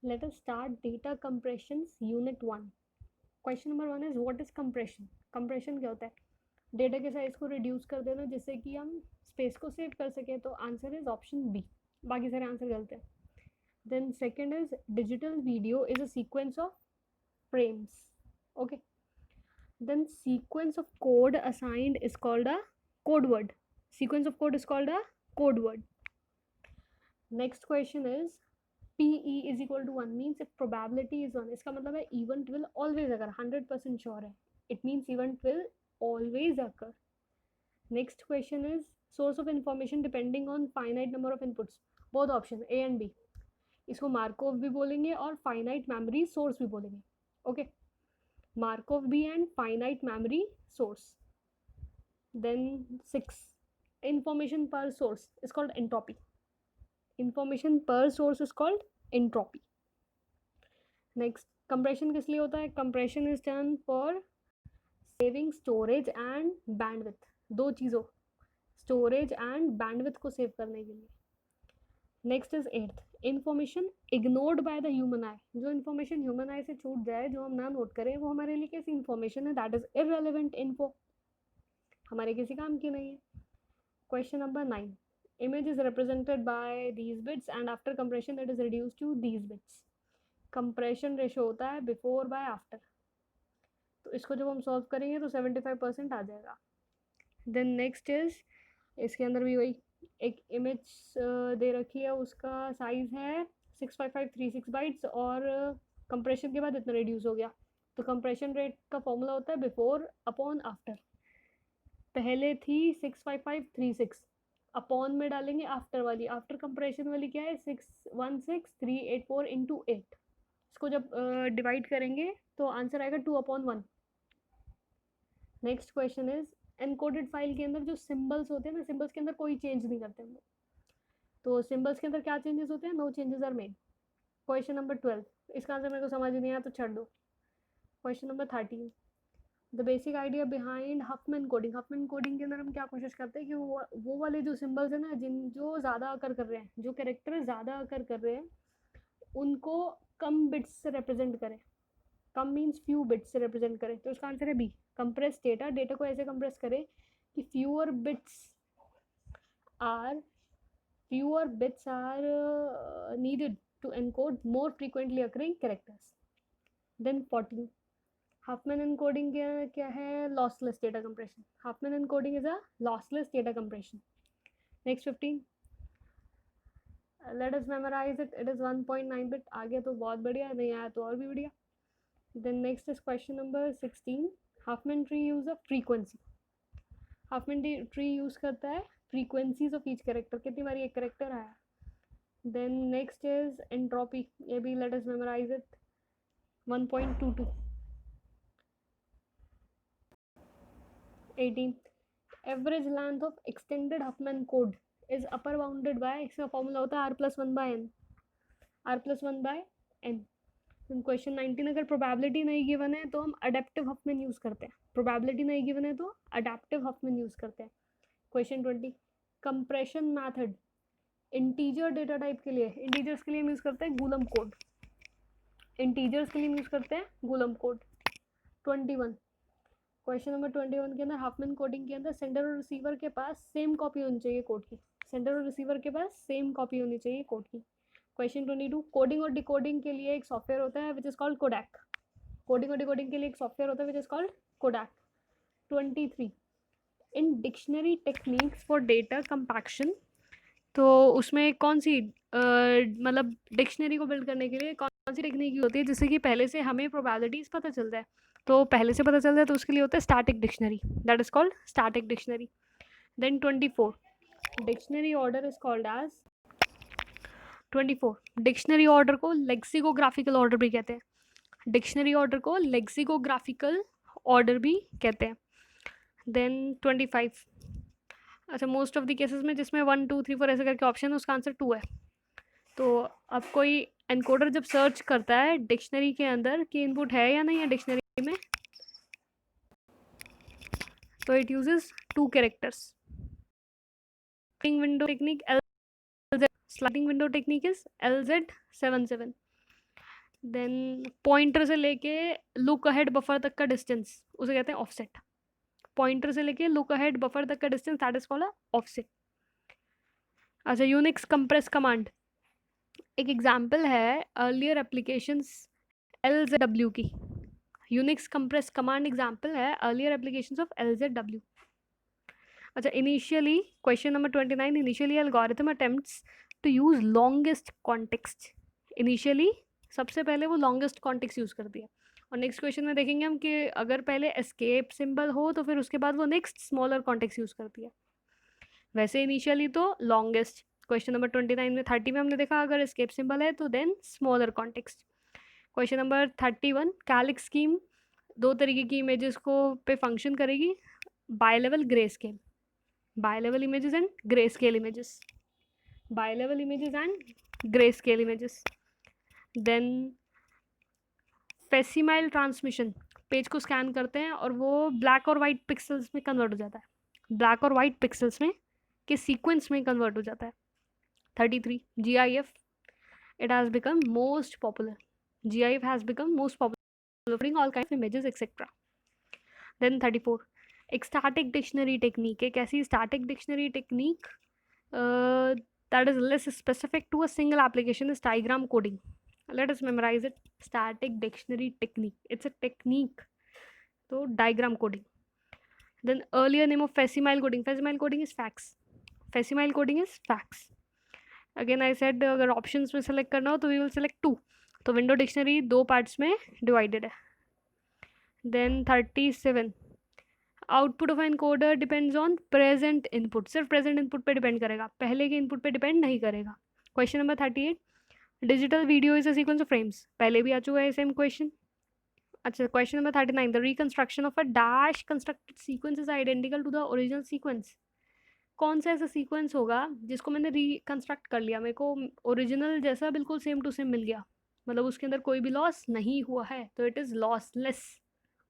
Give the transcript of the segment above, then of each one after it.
Let us start data compressions unit 1. Question number 1 is what is compression? Compression क्या होता है? Data के size को रिड्यूस कर देना जिससे कि हम स्पेस को सेव कर सकें. तो आंसर इज ऑप्शन बी. बाकी सारे आंसर गलत है. Then second is digital video is a sequence of frames. Okay. Then sequence of code assigned is called a code word. Sequence of code is called a code word. Next question is PE is equal to 1 means if probability is 1. इसका मतलब है event will always occur. 100% sure है. It means event will always occur. Next question is source of information depending on finite number of inputs. Both option A and B. इसको Markov भी बोलेंगे और finite memory source भी बोलेंगे. Okay. Markov B and finite memory source. Then 6. Information per source is called entropy. Information per source is called entropy. Next, compression किस लिए होता है? Compression is done for saving storage and bandwidth. दो चीज़ों, storage and bandwidth को save करने के लिए. Next is 8th. Information ignored by the human आई. जो इन्फॉर्मेशन ह्यूमन आई से छूट जाए, जो हम ना नोट करें, वो हमारे लिए कैसी इन्फॉर्मेशन है? दैट इज इररेलेवेंट इन्फो, हमारे किसी काम की नहीं है. Question number 9. Image is represented by these bits and after compression it is reduce to these bits. Compression ratio होता है बिफोर बाय आफ्टर. तो इसको जब हम सॉल्व करेंगे तो 75% आ जाएगा. देन नेक्स्ट इज, इसके अंदर भी वही एक इमेज दे रखी है, उसका साइज है 65536 बाइट्स और कंप्रेशन के बाद इतना रिड्यूस हो गया. तो कंप्रेशन रेट का फॉर्मूला होता है बिफोर अपॉन आफ्टर. पहले थी 65536, अपॉन में डालेंगे आफ्टर वाली. आफ्टर कंप्रेशन वाली क्या है? 616384 इंटू 8. इसको जब डिवाइड करेंगे तो आंसर आएगा 2/1. Next question is encoded file के अंदर जो सिंबल्स होते हैं ना, सिंबल्स के अंदर कोई चेंज नहीं करते हम लोग. तो सिंबल्स के अंदर क्या चेंजेस होते हैं? No changes are made. Question number 12. इसका आंसर मेरे को समझ नहीं आया तो छोड़ दो. Question number 13. The basic idea behind Huffman coding. Huffman coding के अंदर हम क्या कोशिश करते हैं कि वो वाले जो सिंबल्स है ना, जो ज़्यादा अकर कर रहे हैं, जो कैरेक्टर ज़्यादा अकर कर रहे हैं, उनको कम बिट्स से रिप्रेजेंट करें. कम मीन्स फ्यू बिट्स से रिप्रेजेंट करें. तो इसका आंसर है बी. Compress data. डेटा को ऐसे कंप्रेस करें कि fewer bits are needed to encode more frequently occurring characters. Then 14. Huffman encoding क्या है? Lossless data compression. Huffman encoding is a lossless data compression. Next 15. Let us memorize it. It is 1.9 bit. आ गया तो बहुत बढ़िया, नहीं आया तो और भी बढ़िया. Then next is question number 16. Huffman tree use of frequency. Huffman tree use करता है frequencies of each character. कितनी बार एक character आया. Then next is entropy. ये भी let us memorize it. 1.22. 18. Average length of extended Huffman code is upper bounded by, इसका formula होता है r+1/n. r+1/n. क्वेश्चन 19. अगर प्रोबेबिलिटी नहीं गिवन है तो हम अडेप्टिव हफमैन यूज़ करते हैं. प्रोबेबिलिटी नहीं गिवन है तो अडेप्टिव हफमैन यूज़ करते हैं. Question 20. Compression method integer data type के लिए, इंटीजर्स के लिए यूज़ करते हैं गूलम कोड. इंटीजर्स के लिए यूज़ करते हैं गूलम कोड. 21. क्वेश्चन नंबर 21 के अंदर हफमैन कोडिंग के अंदर सेंडर और रिसीवर के पास सेम कॉपी होनी चाहिए कोड की. सेंडर और रिसीवर के पास सेम कॉपी होनी चाहिए कोड की. क्वेश्चन 22. कोडिंग और डिकोडिंग के लिए एक सॉफ्टवेयर होता है which is called Kodak. Coding और डिकोडिंग के लिए एक सॉफ्टवेयर होता है which is called Kodak. 23. In dictionary techniques for data compaction, तो उसमें कौन सी मतलब डिक्शनरी को बिल्ड करने के लिए कौन सी टेक्निक होती है जिससे कि पहले से हमें प्रोबेबिलिटीज पता चल जाए. तो पहले से पता चल जाए तो उसके लिए होता है static dictionary. That is called static dictionary. Then 24. Dictionary order is called as 24. Dictionary order को लेक्सिकोग्राफिकल ऑर्डर भी कहते हैं. डिक्शनरी ऑर्डर को लेक्सिकोग्राफिकल ऑर्डर भी कहते हैं. देन 25. अच्छा, मोस्ट ऑफ द केसेस में जिसमें 1 2 3 4 ऐसे करके ऑप्शन है उसका आंसर 2 है. तो अब कोई एनकोडर जब सर्च करता है डिक्शनरी के अंदर कि इनपुट है या नहीं है डिक्शनरी में, तो it uses 2 characters. Window technique LZ, sliding window technique is LZ77. Then pointer से लेके लुक अहेड बफर तक का डिस्टेंस उसे कहते हैं ऑफसेट. पॉइंटर से लेके लुक अहेड बफर तक का distance that is called offset. अच्छा, यूनिक्स कंप्रेस कमांड एक एग्जांपल है अर्लियर एप्लीकेशंस LZW की. यूनिक्स कंप्रेस कमांड एग्जांपल है अर्लियर एप्लीकेशंस ऑफ LZW. अच्छा, initially question number 29, initially algorithm attempts to use longest context. Initially सबसे पहले वो longest context use करती है. और नेक्स्ट क्वेश्चन में देखेंगे हम कि अगर पहले एस्केप सिंबल हो तो फिर उसके बाद वो नेक्स्ट स्मॉलर कॉन्टेक्स्ट यूज करती है. वैसे इनिशियली तो लॉन्गेस्ट. क्वेश्चन नंबर 29 में 30 में हमने देखा अगर एस्केप सिंबल है तो then smaller context. Question number 31, कैलिक स्कीम दो तरीके की इमेजेस को पे फंक्शन करेगी. Bi level grey scale, bi level images and grey scale images, bi level images and grey scale images. Then facsimile transmission, page को स्कैन करते हैं और वो ब्लैक और वाइट पिक्सल्स में कन्वर्ट हो जाता है. ब्लैक और वाइट पिक्सल्स में के सीक्वेंस में कन्वर्ट हो जाता है. 33, GIF, it has become most popular. GIF has become most popular offering all kinds of images etc. Then 34, एक static dictionary technique, एक ऐसी static dictionary technique that is less specific to a single application is diagram coding. Let us memorize it. Static dictionary technique, it's a technique. So diagram coding. Then earlier name of facsimile coding, facsimile coding is fax, facsimile coding is fax. Again I said अगर options में select करना हो तो we will select 2. तो window dictionary 2 parts में divided है. Then 37, output of encoder depends on present input. सिर्फ present input पे डिपेंड करेगा, पहले के इनपुट पे डिपेंड नहीं करेगा. Question number 38, digital video is a sequence of frames. पहले भी आ चुका है सेम क्वेश्चन. अच्छा, question number 39, the reconstruction of a dash constructed sequence is identical to the original sequence. कौन सा ऐसा सीक्वेंस होगा जिसको मैंने रिकंस्ट्रक्ट कर लिया, मेरे को ओरिजिनल जैसा बिल्कुल सेम टू सेम मिल गया, मतलब उसके अंदर कोई भी लॉस नहीं हुआ है, तो इट इज़ लॉसलेस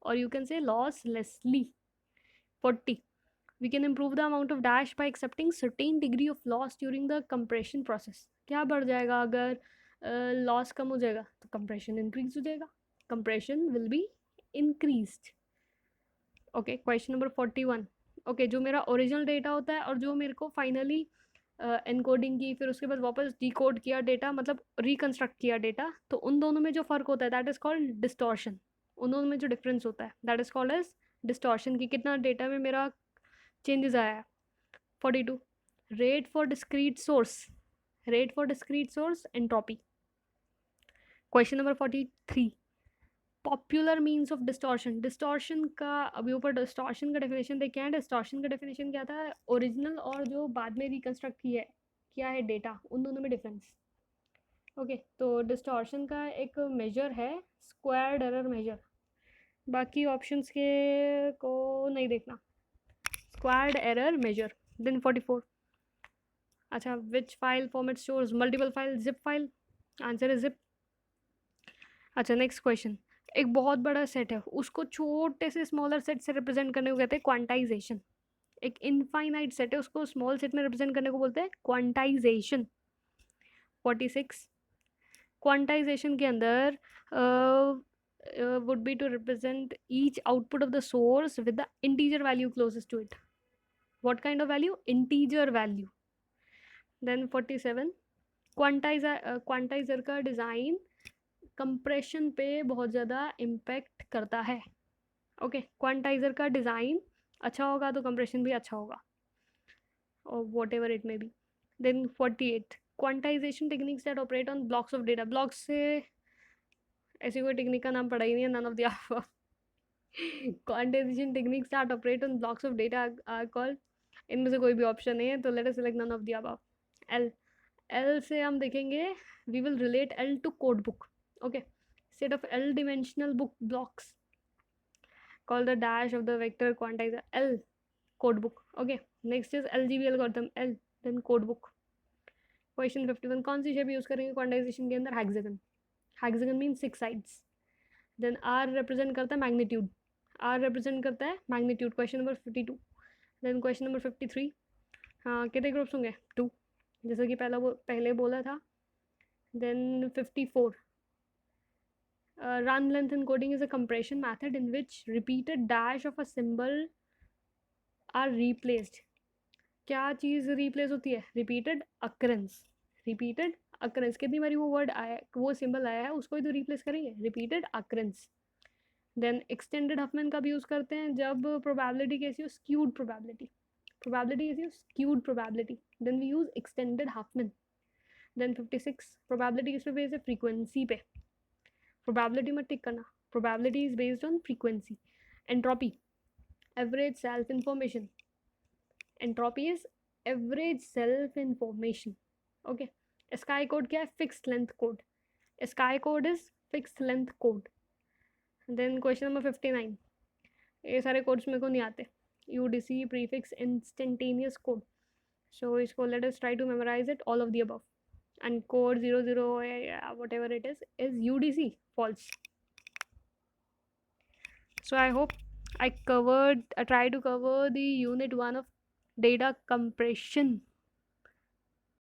और you can say losslessly. 40, we can improve the amount of dash by accepting certain degree of loss during the compression process. क्या बढ़ जाएगा अगर लॉस कम हो जाएगा तो कंप्रेशन इंक्रीज हो जाएगा, compression will be increased. Okay, question number 41, okay जो मेरा ओरिजिनल डेटा होता है और जो मेरे को फाइनली एनकोडिंग की फिर उसके बाद वापस डिकोड किया डेटा, मतलब रिकंस्ट्रक्ट किया डेटा, तो उन दोनों में जो फ़र्क होता है दैट इज़ कॉल्ड डिस्टॉर्शन. उन दोनों में जो डिफरेंस होता है that is called as distortion, कि कितना डेटा में मेरा चेंजेस आया है. 42, rate for discrete source, rate for discrete source entropy. Question number 43, popular means of distortion. Distortion का अभी ऊपर डिस्टॉर्शन का डेफिनेशन देखे हैं. डिस्टॉर्शन का डेफिनेशन क्या था, ओरिजिनल और जो बाद में रिकंस्ट्रक्ट किया है डेटा, उन दोनों में डिफरेंस. ओके, तो डिस्टॉर्शन का एक मेजर है स्क्वायर्ड एरर मेजर, बाकी ऑप्शंस के को नहीं देखना. Squared error major. देन 44, अच्छा which file format stores multiple file, zip file, answer is zip. अच्छा, नेक्स्ट क्वेश्चन, एक बहुत बड़ा सेट है उसको छोटे से स्मॉलर सेट से रिप्रेजेंट करने को कहते हैं क्वांटाइजेशन. एक इनफाइनाइट सेट है उसको स्मॉल सेट में रिप्रेजेंट करने को बोलते हैं क्वांटाइजेशन. 46, क्वांटाइजेशन के अंदर would be to represent each output of the source with the integer value closest to it. What kind of value, integer value. Then 47, quantizer का डिज़ाइन कंप्रेशन पे बहुत ज़्यादा इम्पैक्ट करता है. ओके, क्वांटाइजर का डिज़ाइन अच्छा होगा तो कंप्रेशन भी अच्छा होगा, और whatever it may be. Then 48, quantization techniques that operate on blocks of data. Blocks से ऐसी कोई टेक्निक का नाम पढ़ा ही नहीं है, none of the above. Quantization techniques that operate on blocks of data are called, इनमें से कोई भी ऑप्शन नहीं है तो let us select none of the above. L से हम देखेंगे, we will relate L to code book. Okay, set of L dimensional book blocks called the dash of the vector quantizer L code book. Okay, next is LGB algorithm L, then code book. Question 51, कौन सी shape use करेंगे quantization के अंदर, hexagon. Hexagon mean 6 sides. Then R represent करता है magnitude, R represent करता है magnitude. Question number 52. Then question number 53, हाँ कितने ग्रुप्स होंगे, 2, जैसा कि पहले बोला था. Then 54, run length encoding is a compression method in which repeated dash of a symbol are replaced. क्या चीज़ replace होती है? repeated occurrence. repeated occurrence, कितनी बारी वो word आया, वो symbol आया है, उसको ही तो replace करेंगे. repeated occurrence. Then extended Huffman कब use करते हैं? जब probability कैसी हो? skewed probability. probability कैसी हो? skewed probability. Then we use extended Huffman. Then 56 probability किस पे based है? frequency पे. probability मत टिक करना. probability is based on frequency. Entropy, average self information. Entropy is average self information. Okay. SKY code क्या है? fixed length code. SKY code is fixed length code. Then question number 59. ये सारे codes मेरे को नहीं आते. UDC, prefix, instantaneous code. So इसको let us try to memorize it, all of the above. And code 00, whatever it is UDC, false. So I hope I tried to cover the unit 1 of data compression.